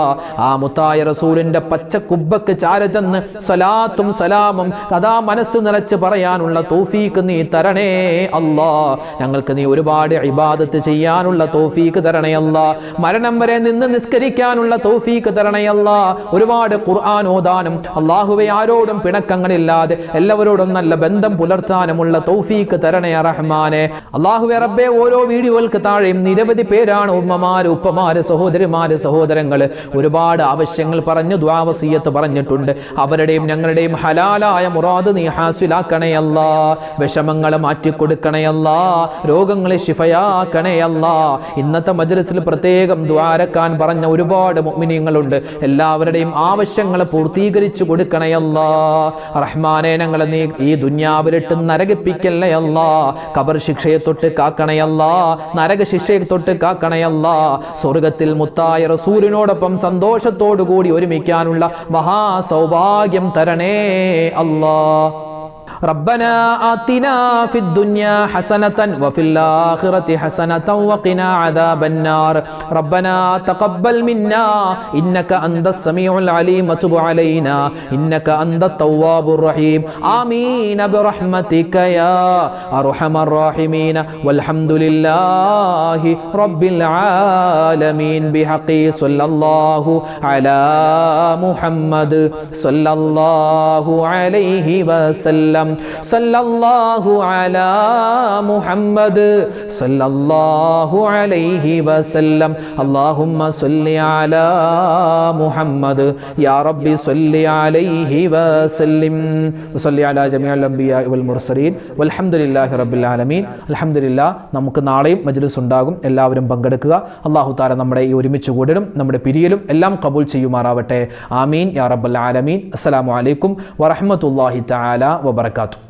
ആ മുത്തായ റസൂലിന്റെ പച്ച കുബ്ബക്ക് ചാരചെന്ന് സ്വലാത്തും സലാമും അതാ മനസ്സ് നിറച്ച് പറയാനുള്ള തൗഫീഖ് നീ തരണേ അല്ലാ. ഞങ്ങൾക്ക് നീ ഒരുപാട് ഇബാദത്ത് ചെയ്യാനുള്ള തൗഫീഖ് തരണേ അല്ലാ. മരണം വരെ നിന്ന് നിസ്കരിക്കാനുള്ള തൗഫീഖ് തരണേ അല്ലാ. ഒരുപാട് ഖുർആൻ ഓതാനും അല്ലാഹുവേ ആരോടും പിണക്കങ്ങളില്ലാതെ എല്ലാവരോടും നല്ല ബന്ധം പുലർത്താനുമുള്ള തൗഫീഖ് തരണേ റഹ്മാനെ. അല്ലാഹുവേ റബ്ബേ ഓരോ വീഡിയോകൾക്ക് താഴെയും നിരവധി പേരാണ് ഉമ്മമാര്, ഉപ്പമാര്, സഹോദരിമാര്, സഹോദരങ്ങൾ ഒരുപാട് ആവശ്യങ്ങൾ പറഞ്ഞു ദുആ വസിയത്ത് പറഞ്ഞിട്ടുണ്ട്. അവരുടെയും ഞങ്ങളുടെയും ഹലാലായ മുറാദ് നീ ഹാസിലാക്കണേ അല്ലാ. വിഷമങ്ങൾ മാറ്റിക്കൊടുക്കണേ അല്ലാ. രോഗങ്ങളെ ശിഫയാക്കണേ അല്ലാ. ഇന്നത്തെ മജ്ലിസിൽ പ്രത്യേകം ദ്വാരക്കാൻ പറഞ്ഞ ഒരുപാട് മുഅ്മിനീങ്ങളുണ്ട്. എല്ലാവരുടെയും ആവശ്യങ്ങൾ പൂർത്തീകരിച്ചു കൊടുക്കണേ അല്ലാ. റഹ്മാനെ ഞങ്ങളെ നീ ഈ ദുനിയാവിലിട്ട് നരകിപ്പിക്കല്ലേ അല്ലാ. ഖബർ ശിക്ഷയെ തൊട്ട് കാക്കണേ അല്ലാ. നരക ശിക്ഷയെ തൊട്ട് കാക്കണേ അല്ലാ. സ്വർഗ്ഗത്തിൽ മുത്തായ റസൂലിനോടൊപ്പം സന്തോഷത്തോടു കൂടി ഒരുമിക്കാനുള്ള മഹാസൗഭാഗ്യം തരണേ അല്ലാഹ്. ربنا آتنا في الدنيا حسنة وفي الآخرة حسنة وقنا عذاب النار ربنا تقبل منا إنك أنت السميع العليم وتب علينا إنك أنت التواب الرحيم آمين برحمتك يا أرحم الراحمين والحمد لله رب العالمين بحق صلى الله على محمد صلى الله عليه وسلم സല്ലല്ലാഹു അലാ മുഹമ്മദ് സല്ലല്ലാഹു അലൈഹി വസല്ലം അല്ലാഹുമ്മ സ്വല്ലി അലാ മുഹമ്മദ് യാ റബ്ബി സ്വല്ലി അലൈഹി വസല്ലിം വസല്ലി അലാ ജമീഅൽ അംബിയാ വൽ മുർസലീൻ വൽഹംദുലില്ലാഹി റബ്ബിൽ ആലമീൻ. അൽഹംദുലില്ലാഹ്. നമുക്ക് നാളെയും മജ്ലിസ് ഉണ്ടാകും, എല്ലാവരും പങ്കെടുക്കുക. അല്ലാഹു തആല നമ്മുടെ ഈ ഒരുമിച്ച് കൂടലും നമ്മുടെ പിരിയലും എല്ലാം ഖബൂൽ ചെയ്യുമാറാവട്ടെ. ആമീൻ യാ റബ്ബൽ ആലമീൻ. അസ്സലാമു അലൈക്കും വറഹ്മത്തുള്ളാഹി തആല വബറകാതുഹു.